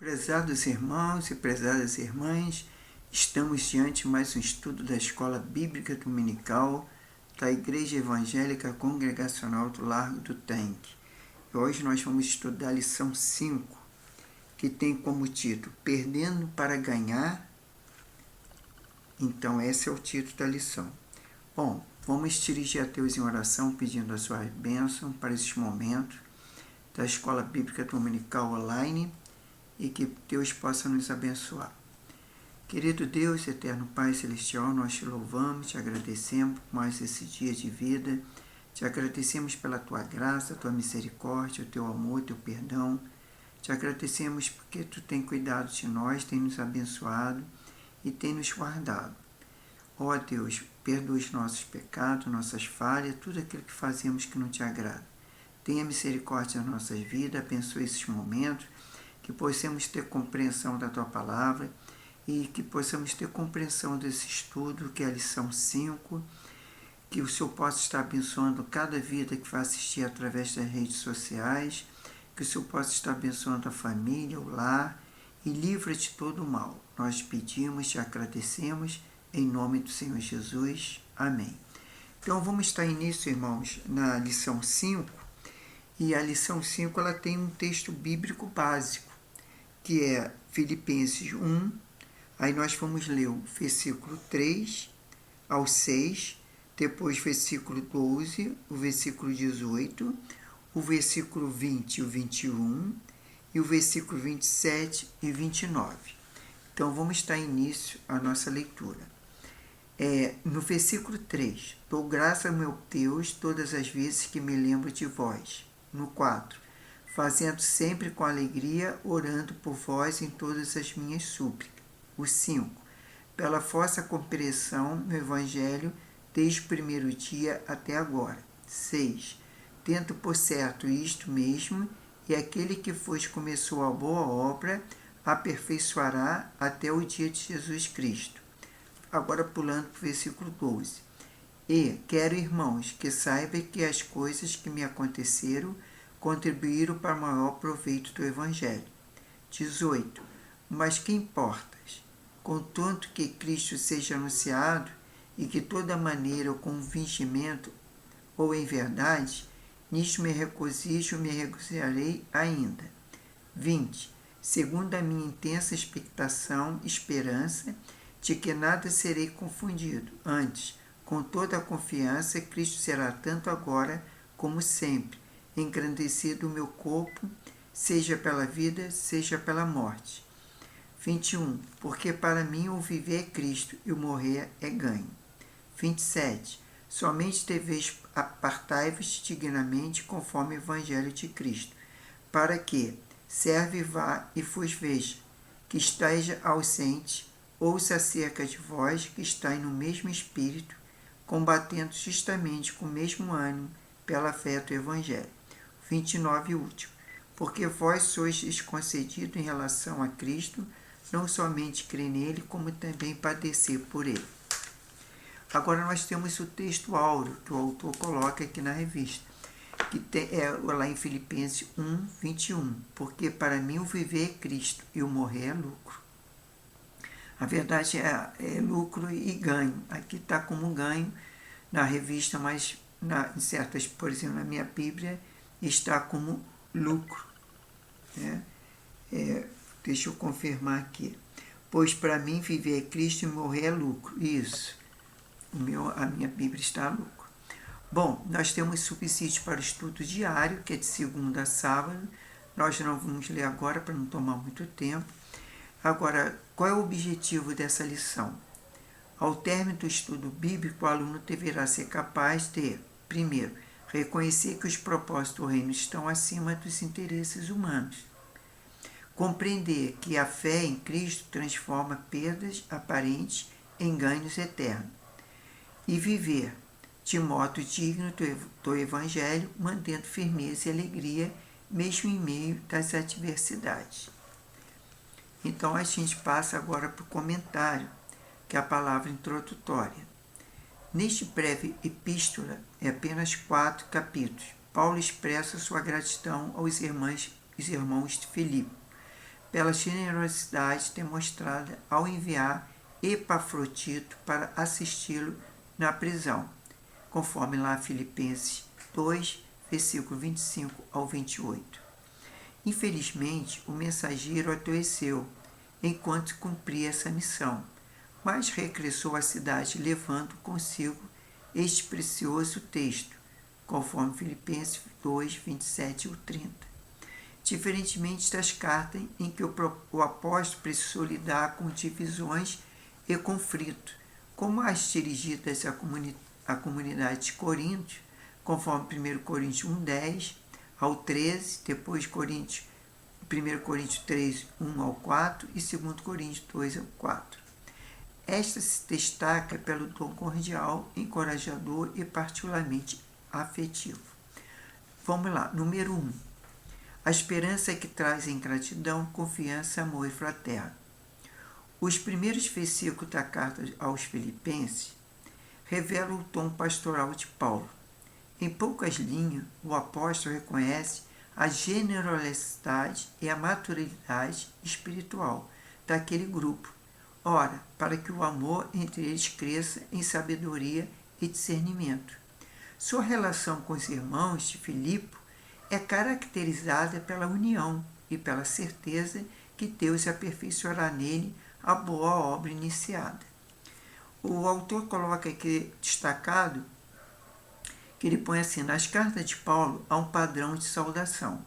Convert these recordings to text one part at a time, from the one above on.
Prezados irmãos e prezadas irmãs, estamos diante de mais um estudo da Escola Bíblica Dominical da Igreja Evangélica Congregacional do Largo do Tanque. E hoje nós vamos estudar a lição 5, que tem como título Perdendo para Ganhar. Então esse é o título da lição. Bom, vamos dirigir a Deus em oração pedindo a sua bênção para este momento da Escola Bíblica Dominical online e que Deus possa nos abençoar. Querido Deus, eterno Pai Celestial, nós te louvamos, te agradecemos por mais esse dia de vida, te agradecemos pela tua graça, a tua misericórdia, o teu amor, o teu perdão, te agradecemos porque tu tem cuidado de nós, tem nos abençoado e tem nos guardado. Ó Deus, perdoa os nossos pecados, nossas falhas, tudo aquilo que fazemos que não te agrada. Tenha misericórdia nas nossas vidas, abençoe esses momentos, que possamos ter compreensão da tua palavra e que possamos ter compreensão desse estudo, que é a lição 5, que o Senhor possa estar abençoando cada vida que vai assistir através das redes sociais, que o Senhor possa estar abençoando a família, o lar e livra de todo o mal. Nós pedimos, te agradecemos, em nome do Senhor Jesus. Amém. Então vamos estar início, irmãos, na lição 5, e a lição 5 ela tem um texto bíblico básico, que é Filipenses 1, aí nós vamos ler o versículo 3 ao 6, depois versículo 12, o versículo 18, o versículo 20 e o 21, e o versículo 27 e 29. Então vamos estar início a nossa leitura. No versículo 3, dou graça ao meu Deus todas as vezes que me lembro de vós. No 4, fazendo sempre com alegria, orando por vós em todas as minhas súplicas. O 5, pela vossa compreensão no Evangelho, desde o primeiro dia até agora. 6, tento por certo isto mesmo, e aquele que vos começou a boa obra, aperfeiçoará até o dia de Jesus Cristo. Agora pulando para o versículo 12. E quero, irmãos, que saibam que as coisas que me aconteceram contribuíram para o maior proveito do Evangelho. 18. Mas que importas? Contanto que Cristo seja anunciado e que toda maneira ou com fingimento ou em verdade, nisto me regozijo, me regozijarei ainda. 20. Segundo a minha intensa expectação, esperança, de que nada serei confundido. Antes, com toda a confiança, Cristo será tanto agora como sempre engrandecido o meu corpo, seja pela vida, seja pela morte. 21. Porque para mim o viver é Cristo e o morrer é ganho. 27. Somente deveis apartai-vos dignamente conforme o Evangelho de Cristo, para que serve vá e vos veja, que esteja ausente, ouça acerca de vós que estáis no mesmo espírito, combatendo justamente com o mesmo ânimo pela fé do Evangelho. 29 e último. Porque vós sois desconcedidos em relação a Cristo, não somente crer nele, como também padecer por ele. Agora nós temos o texto áureo que o autor coloca aqui na revista, que é lá em Filipenses 1, 21. Porque para mim o viver é Cristo e o morrer é lucro. A verdade é lucro e ganho. Aqui está como ganho na revista, mas em certas, por exemplo, na minha Bíblia, está como lucro. Deixa eu confirmar aqui. Pois para mim viver é Cristo e morrer é lucro. Isso. A minha Bíblia está lucro. Bom, nós temos subsídio para o estudo diário, que é de segunda a sábado. Nós não vamos ler agora para não tomar muito tempo. Agora, qual é o objetivo dessa lição? Ao término do estudo bíblico, o aluno deverá ser capaz de, primeiro, reconhecer que os propósitos do reino estão acima dos interesses humanos. Compreender que a fé em Cristo transforma perdas aparentes em ganhos eternos. E viver de modo digno do Evangelho, mantendo firmeza e alegria, mesmo em meio das adversidades. Então a gente passa agora para o comentário, que é a palavra introdutória. Neste breve epístola, é apenas 4 capítulos, Paulo expressa sua gratidão aos irmãos de Filipe pela generosidade demonstrada ao enviar Epafrodito para assisti-lo na prisão, conforme lá Filipenses 2, versículo 25 ao 28. Infelizmente, o mensageiro adoeceu enquanto cumpria essa missão, mas regressou à cidade levando consigo este precioso texto, conforme Filipenses 2, 27 ao 30. Diferentemente das cartas em que o apóstolo precisou lidar com divisões e conflitos, como as dirigidas à comunidade de Corinto, conforme 1 Coríntios 1, 10 ao 13, depois 1 Coríntios 3, 1 ao 4 e 2 Coríntios 2 ao 4. Esta se destaca pelo tom cordial, encorajador e particularmente afetivo. Vamos lá, número 1. A esperança que traz em gratidão, confiança, amor e fraterno. Os primeiros versículos da carta aos Filipenses revelam o tom pastoral de Paulo. Em poucas linhas, o apóstolo reconhece a generosidade e a maturidade espiritual daquele grupo. Ora, para que o amor entre eles cresça em sabedoria e discernimento. Sua relação com os irmãos de Filipe é caracterizada pela união e pela certeza que Deus aperfeiçoará nele a boa obra iniciada. O autor coloca aqui destacado que ele põe assim: nas cartas de Paulo há um padrão de saudação.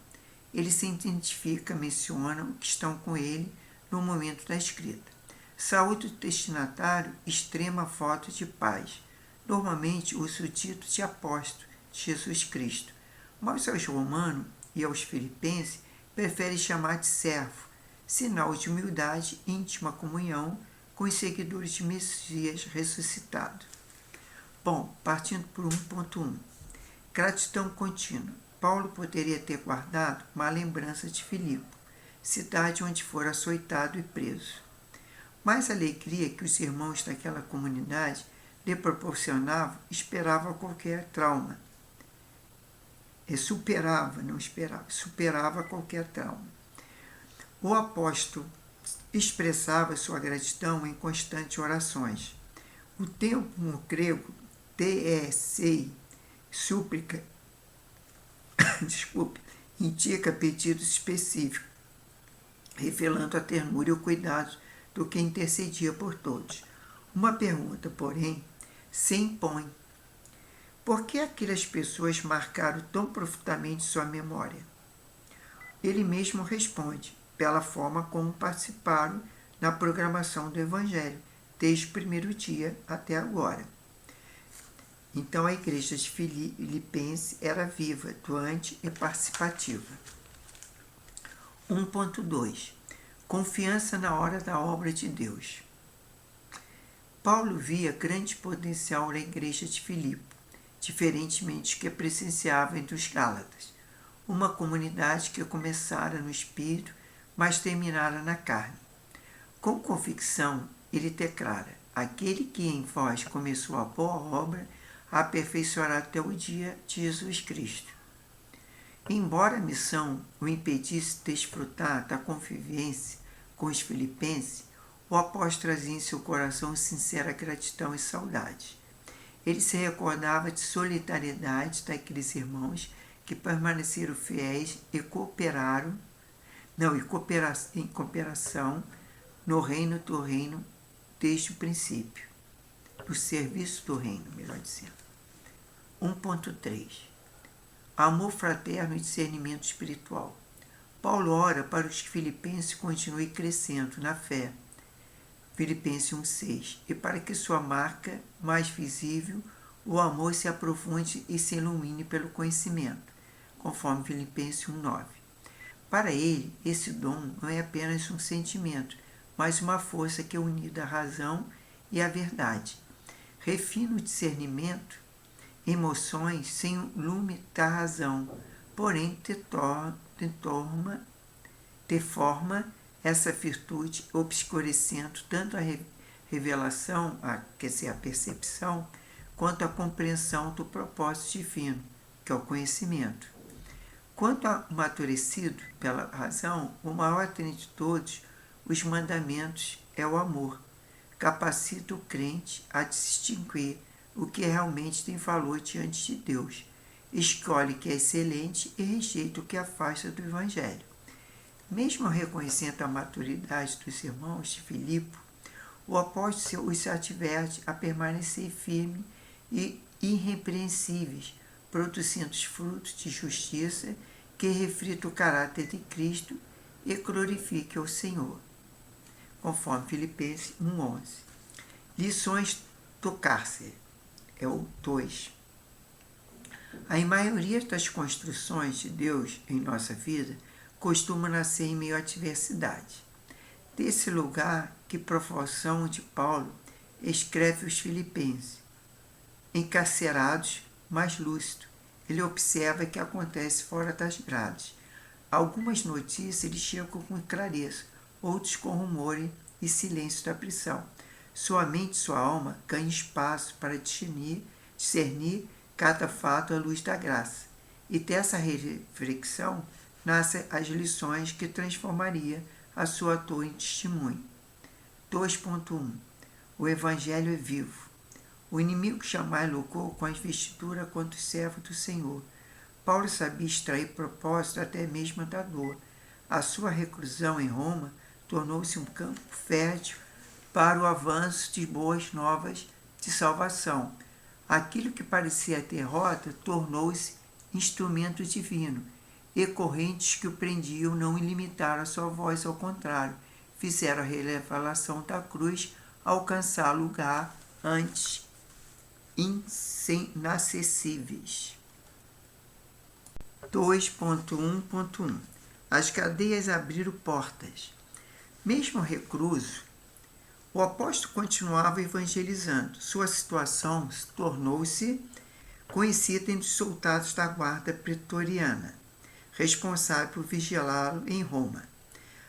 Ele se identifica, menciona o que estão com ele no momento da escrita. Saúde do destinatário, extrema foto de paz. Normalmente usa o título de apóstolo de Jesus Cristo, mas aos romanos e aos filipenses prefere chamar de servo, sinal de humildade e íntima comunhão com os seguidores de Messias ressuscitado. Bom, partindo por 1.1. Gratidão contínua. Paulo poderia ter guardado uma lembrança de Filipe, cidade onde fora açoitado e preso. Mas a alegria que os irmãos daquela comunidade lhe proporcionavam esperava qualquer trauma. Superava qualquer trauma. O apóstolo expressava sua gratidão em constantes orações. O termo no grego TEC, súplica, indica pedidos específicos, revelando a ternura e o cuidado do que intercedia por todos. Uma pergunta, porém, se impõe. Por que aquelas pessoas marcaram tão profundamente sua memória? Ele mesmo responde, pela forma como participaram na programação do Evangelho, desde o primeiro dia até agora. Então a igreja de Filipenses era viva, atuante e participativa. 1.2. Confiança na hora da obra de Deus. Paulo via grande potencial na igreja de Filipe, diferentemente do que presenciava entre os Gálatas, uma comunidade que começara no espírito, mas terminara na carne. Com convicção, ele declara: aquele que em vós começou a boa obra, a aperfeiçoará até o dia de Jesus Cristo. Embora a missão o impedisse de desfrutar da convivência com os filipenses, o apóstolo trazia em seu coração sincera gratidão e saudade. Ele se recordava de solidariedade daqueles irmãos que permaneceram fiéis e em cooperação no reino do reino desde o princípio, do serviço do reino, melhor dizendo. 1.3. Amor fraterno e discernimento espiritual. Paulo ora para os que filipenses continuem crescendo na fé, Filipenses 1,6, e para que sua marca mais visível, o amor se aprofunde e se ilumine pelo conhecimento, conforme Filipenses 1,9. Para ele, esse dom não é apenas um sentimento, mas uma força que é unida à razão e à verdade. Refina o discernimento, emoções sem o lume da razão, porém deforma essa virtude, obscurecendo tanto a revelação, a percepção, quanto a compreensão do propósito divino, que é o conhecimento. Quanto ao amadurecido pela razão, o maior dentre todos os mandamentos é o amor. Capacita o crente a distinguir o que realmente tem valor diante de Deus. Escolhe o que é excelente e rejeita o que afasta do Evangelho. Mesmo reconhecendo a maturidade dos irmãos de Filipe, o apóstolo os adverte a permanecer firmes e irrepreensíveis, produzindo os frutos de justiça que reflitam o caráter de Cristo e glorifiquem o Senhor, conforme Filipenses 1,11. Lições do cárcere, é o 2. A maioria das construções de Deus em nossa vida costuma nascer em meio à adversidade. Desse lugar que profissão de Paulo escreve os Filipenses, encarcerados, mas lúcido. Ele observa o que acontece fora das grades. Algumas notícias ele chegam com clareza, outros com rumores e silêncio da prisão. Sua mente e sua alma ganham espaço para discernir cada fato à luz da graça. E dessa reflexão nascem as lições que transformaria a sua dor em testemunho. 2.1. O Evangelho é vivo. O inimigo jamais lucrou com as vestiduras contra os servos do Senhor. Paulo sabia extrair propósito até mesmo da dor. A sua reclusão em Roma tornou-se um campo fértil para o avanço de boas novas de salvação. Aquilo que parecia derrota tornou-se instrumento divino, e correntes que o prendiam não limitaram a sua voz, ao contrário, fizeram a revelação da cruz alcançar lugar antes inacessíveis. 2.1.1 As cadeias abriram portas. Mesmo recluso, o apóstolo continuava evangelizando. Sua situação tornou-se conhecida entre os soldados da guarda pretoriana, responsável por vigilá-lo em Roma.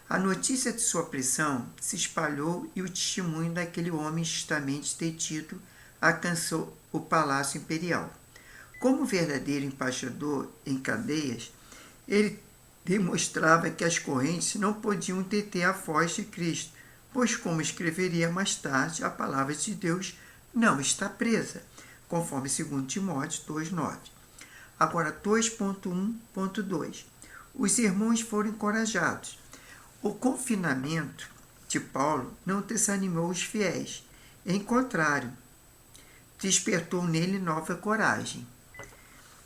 A notícia de sua prisão se espalhou e o testemunho daquele homem justamente detido alcançou o palácio imperial. Como verdadeiro embaixador em cadeias, ele demonstrava que as correntes não podiam deter a voz de Cristo, pois, como escreveria mais tarde, a palavra de Deus não está presa, conforme 2 Timóteo 2,9. Agora, 2.1.2. Os irmãos foram encorajados. O confinamento de Paulo não desanimou os fiéis. Em contrário, despertou nele nova coragem.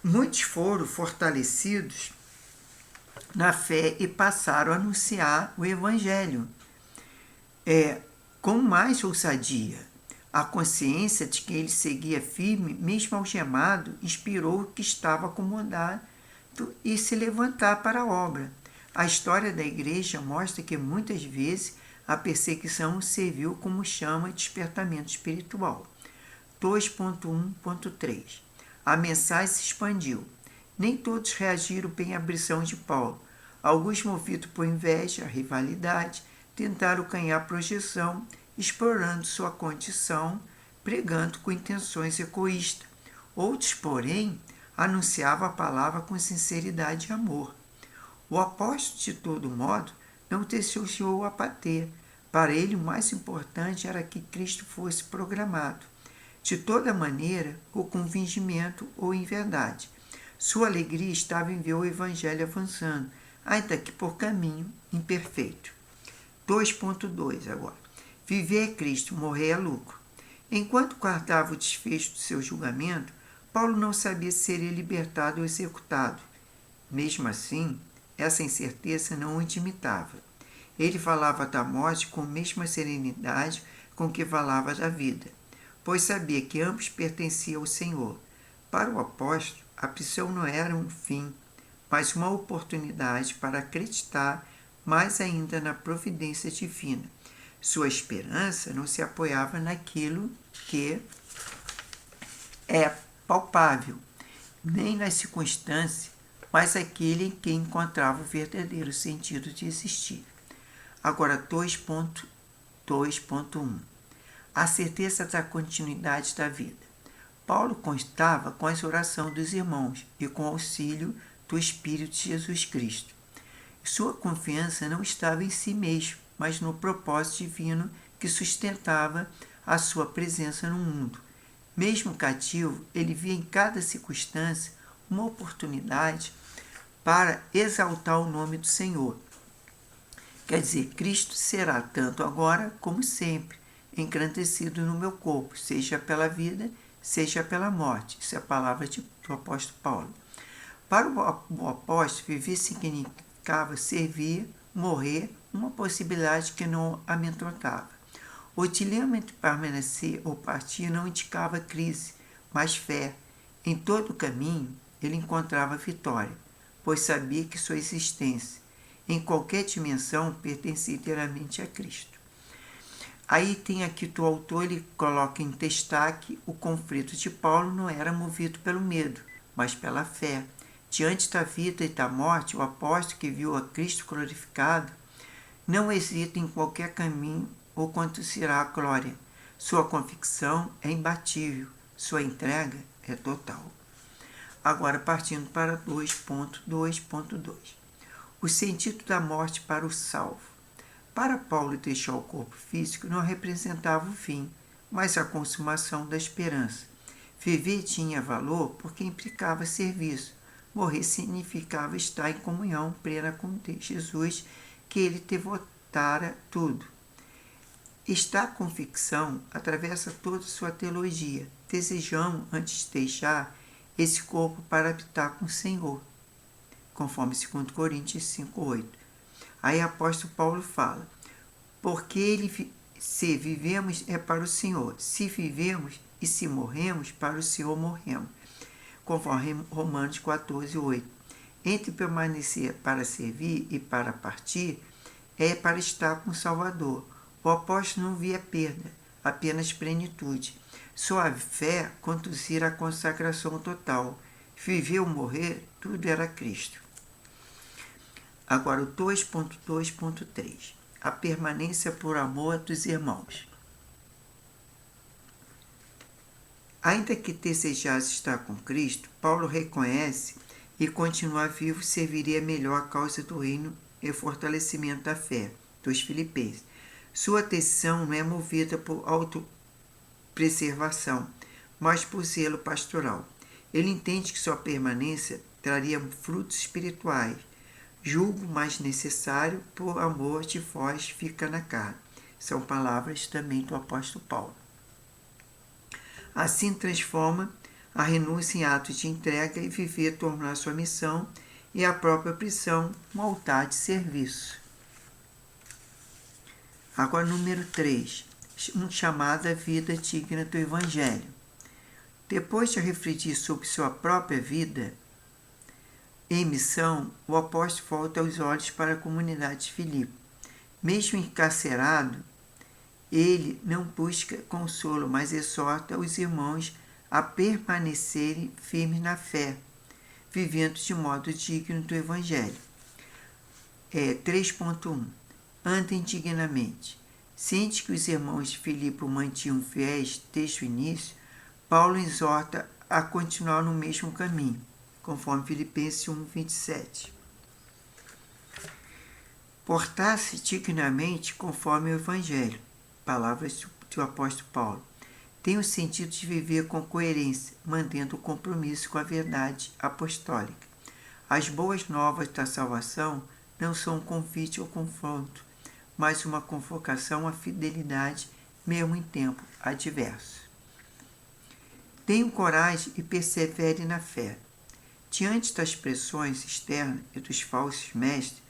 Muitos foram fortalecidos na fé e passaram a anunciar o Evangelho com mais ousadia. A consciência de que ele seguia firme, mesmo algemado, inspirou o que estava acomodado e se levantar para a obra. A história da igreja mostra que muitas vezes a perseguição serviu como chama de despertamento espiritual. 2.1.3 A mensagem se expandiu. Nem todos reagiram bem à prisão de Paulo. Alguns, movidos por inveja, rivalidade, tentaram ganhar projeção, explorando sua condição, pregando com intenções egoístas. Outros, porém, anunciavam a palavra com sinceridade e amor. O apóstolo, de todo modo, não deixou abater. Para ele, o mais importante era que Cristo fosse proclamado. De toda maneira, ou com fingimento ou em verdade. Sua alegria estava em ver o Evangelho avançando, ainda que por caminho imperfeito. 2.2 agora. Viver é Cristo, morrer é lucro. Enquanto guardava o desfecho do seu julgamento, Paulo não sabia se seria libertado ou executado. Mesmo assim, essa incerteza não o intimidava. Ele falava da morte com a mesma serenidade com que falava da vida, pois sabia que ambos pertenciam ao Senhor. Para o apóstolo, a prisão não era um fim, mas uma oportunidade para acreditar mais ainda na providência divina. Sua esperança não se apoiava naquilo que é palpável, nem nas circunstâncias, mas aquele em que encontrava o verdadeiro sentido de existir. Agora, 2.2.1 A certeza da continuidade da vida. Paulo contava com a oração dos irmãos e com o auxílio do Espírito de Jesus Cristo. Sua confiança não estava em si mesmo, mas no propósito divino que sustentava a sua presença no mundo. Mesmo cativo, ele via em cada circunstância uma oportunidade para exaltar o nome do Senhor. Quer dizer, Cristo será tanto agora como sempre engrandecido no meu corpo, seja pela vida, seja pela morte. Isso é a palavra do apóstolo Paulo. Para o apóstolo, viver significava servir, morrer, uma possibilidade que não amedrontava. O dilema entre permanecer ou partir não indicava crise, mas fé. Em todo o caminho, ele encontrava vitória, pois sabia que sua existência, em qualquer dimensão, pertencia inteiramente a Cristo. Aí tem aqui que o autor ele coloca em destaque o conflito de Paulo não era movido pelo medo, mas pela fé. Diante da vida e da morte, o apóstolo que viu a Cristo glorificado não hesita em qualquer caminho ou conduzirá à glória. Sua convicção é imbatível, sua entrega é total. Agora partindo para 2.2.2. O sentido da morte para o salvo. Para Paulo, deixar o corpo físico não representava o fim, mas a consumação da esperança. Viver tinha valor porque implicava serviço. Morrer significava estar em comunhão plena com Jesus, que ele devotara tudo. Esta convicção atravessa toda sua teologia. Desejamos, antes de deixar, esse corpo para habitar com o Senhor, conforme 2 Coríntios 5:8. Aí o apóstolo Paulo fala, porque se vivemos é para o Senhor, se vivemos e se morremos, para o Senhor morremos, conforme Romanos 14:8. Entre permanecer para servir e para partir, é para estar com o Salvador. O apóstolo não via perda, apenas plenitude. Sua fé conduzir à consagração total. Viver ou morrer, tudo era Cristo. Agora o 2.2.3. A permanência por amor dos irmãos. Ainda que desejasse estar com Cristo, Paulo reconhece e continuar vivo serviria melhor a causa do reino e o fortalecimento da fé dos filipenses. Sua atenção não é movida por autopreservação, mas por zelo pastoral. Ele entende que sua permanência traria frutos espirituais. Julgo mais necessário, por amor de vós fica na carne. São palavras também do apóstolo Paulo. Assim transforma a renúncia em ato de entrega e viver tornar sua missão e a própria prisão um altar de serviço. Agora, número 3. Chamada vida digna do Evangelho. Depois de refletir sobre sua própria vida em missão, o apóstolo volta os olhos para a comunidade de Filipe. Mesmo encarcerado, ele não busca consolo, mas exorta os irmãos a permanecerem firmes na fé, vivendo de modo digno do Evangelho. 3.1. Andem dignamente. Ciente que os irmãos de Filipe o mantinham fiéis desde o início, Paulo exorta a continuar no mesmo caminho, conforme Filipenses 1:27. Portar-se dignamente conforme o Evangelho, palavras do apóstolo Paulo, tem o sentido de viver com coerência, mantendo o compromisso com a verdade apostólica. As boas novas da salvação não são um convite ou confronto, mas uma convocação à fidelidade, mesmo em tempo adverso. Tenham coragem e persevere na fé. Diante das pressões externas e dos falsos mestres,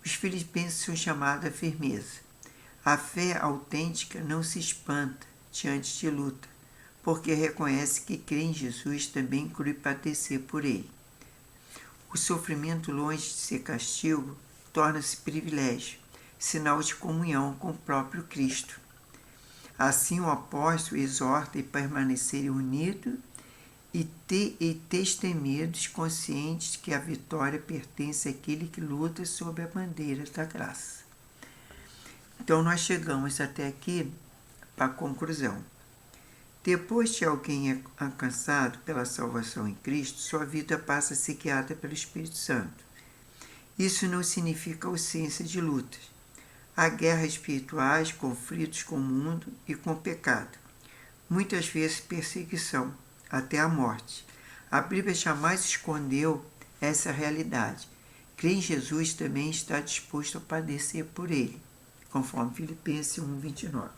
os filipenses são chamados à firmeza. A fé autêntica não se espanta diante de luta, porque reconhece que crê em Jesus também inclui padecer por ele. O sofrimento, longe de ser castigo, torna-se privilégio, sinal de comunhão com o próprio Cristo. Assim o apóstolo exorta a permanecerem unidos e destemidos, conscientes que a vitória pertence àquele que luta sob a bandeira da graça. Então nós chegamos até aqui para a conclusão. Depois que alguém é alcançado pela salvação em Cristo, sua vida passa a ser guiada pelo Espírito Santo. Isso não significa ausência de lutas. Há guerras espirituais, conflitos com o mundo e com o pecado. Muitas vezes perseguição, até a morte. A Bíblia jamais escondeu essa realidade. Crer em Jesus também está disposto a padecer por ele, conforme Filipenses 1:29.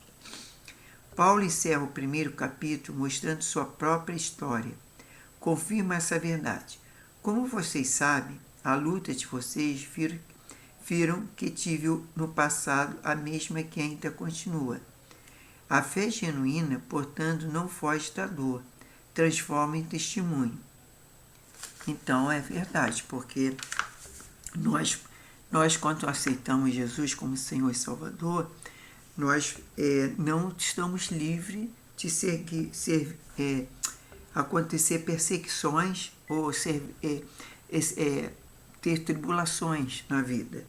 Paulo encerra o primeiro capítulo mostrando sua própria história. Confirma essa verdade. Como vocês sabem, a luta de vocês viram que tive no passado a mesma que ainda continua. A fé genuína, portanto, não foge da dor, transforma em testemunho. Então é verdade, porque nós quando aceitamos Jesus como Senhor e Salvador, nós não estamos livres de acontecer perseguições ou ter tribulações na vida.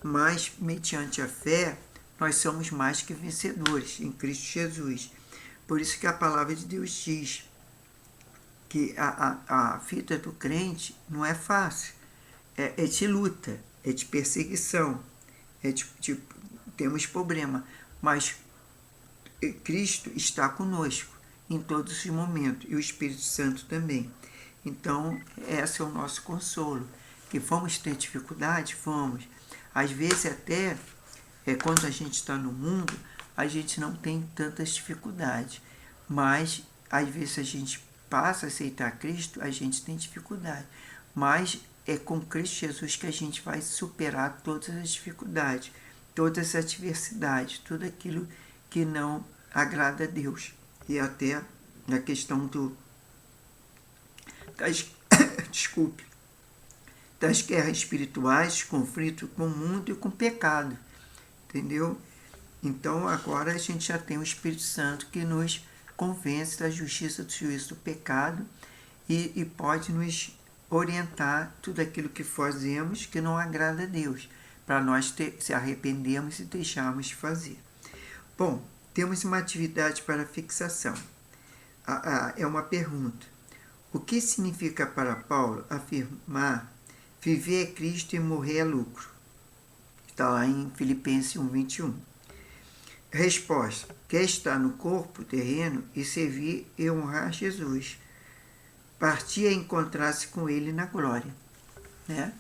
Mas, mediante a fé, nós somos mais que vencedores em Cristo Jesus. Por isso que a palavra de Deus diz que a vida do crente não é fácil. É de luta, é de perseguição, temos problema. Mas Cristo está conosco em todos os momentos e o Espírito Santo também. Então, esse é o nosso consolo. Que vamos ter dificuldade? Vamos. Às vezes até, quando a gente está no mundo, a gente não tem tantas dificuldades. Mas, às vezes a gente passa a aceitar Cristo, a gente tem dificuldade. Mas é com Cristo Jesus que a gente vai superar todas as dificuldades, todas as adversidades, tudo aquilo que não agrada a Deus. E até na questão das guerras espirituais, conflito com o mundo e com o pecado. Entendeu? Então agora a gente já tem o Espírito Santo que nos convence da justiça, do juízo, do pecado e pode nos orientar tudo aquilo que fazemos que não agrada a Deus, para nós se arrependermos e deixarmos de fazer. Bom, temos uma atividade para fixação. É uma pergunta. O que significa para Paulo afirmar viver é Cristo e morrer é lucro? Está lá em Filipenses 1:21. Resposta. Quer estar no corpo terreno e servir e honrar Jesus. Partir é encontrar-se com Ele na glória. Né?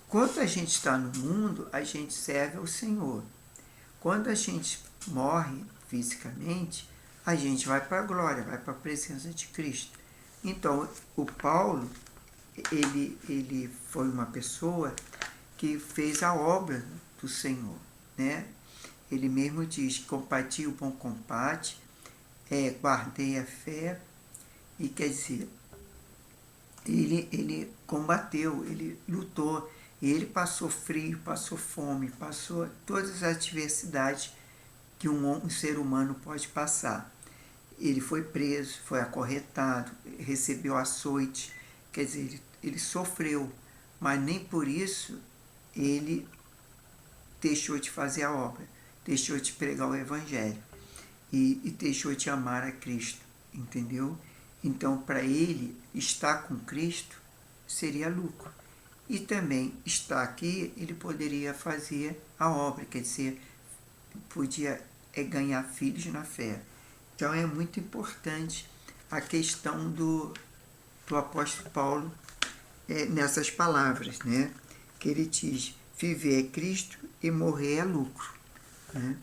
Quando a gente está no mundo, a gente serve ao Senhor. Quando a gente morre fisicamente, a gente vai para a glória, vai para a presença de Cristo. Então, o Paulo, ele foi uma pessoa que fez a obra do Senhor, né? Ele mesmo diz, combati o bom combate, guardei a fé, e quer dizer, ele combateu, ele lutou, e ele passou frio, passou fome, passou todas as adversidades que um ser humano pode passar. Ele foi preso, foi acorrentado, recebeu açoite, quer dizer, ele sofreu, mas nem por isso ele deixou de fazer a obra, deixou de pregar o Evangelho e deixou de amar a Cristo, entendeu? Então, para ele, estar com Cristo seria lucro. E também, estar aqui, ele poderia fazer a obra, quer dizer, podia ganhar filhos na fé. Então, é muito importante a questão do apóstolo Paulo nessas palavras, né? Que ele diz, viver é Cristo e morrer é lucro. Né?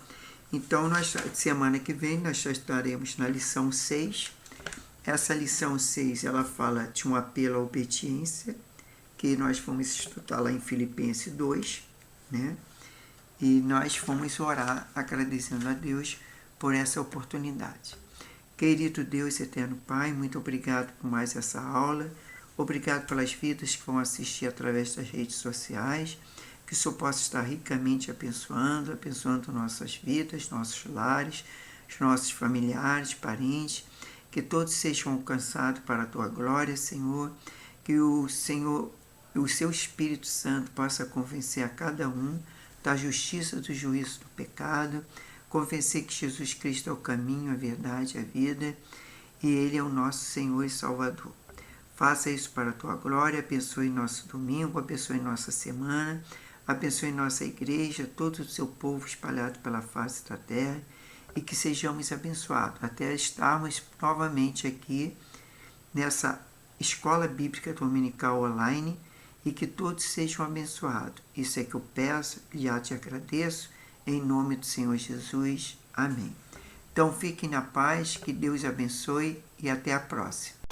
Então, semana que vem, nós já estaremos na lição 6. Essa lição 6, ela fala de um apelo à obediência, que nós vamos estudar lá em Filipenses 2, né? E nós vamos orar agradecendo a Deus por essa oportunidade. Querido Deus, eterno Pai, muito obrigado por mais essa aula. Obrigado pelas vidas que vão assistir através das redes sociais. Que o Senhor possa estar ricamente abençoando nossas vidas, nossos lares, os nossos familiares, parentes. Que todos sejam alcançados para a Tua glória, Senhor. Que o Seu Espírito Santo possa convencer a cada um da justiça, do juízo, do pecado. Confessei que Jesus Cristo é o caminho, a verdade, a vida, e Ele é o nosso Senhor e Salvador. Faça isso para a tua glória, abençoe nosso domingo, abençoe nossa semana, abençoe nossa igreja, todo o seu povo espalhado pela face da terra, e que sejamos abençoados até estarmos novamente aqui nessa escola bíblica dominical online, e que todos sejam abençoados. Isso é que eu peço e já te agradeço, em nome do Senhor Jesus. Amém. Então fiquem na paz, que Deus abençoe e até a próxima.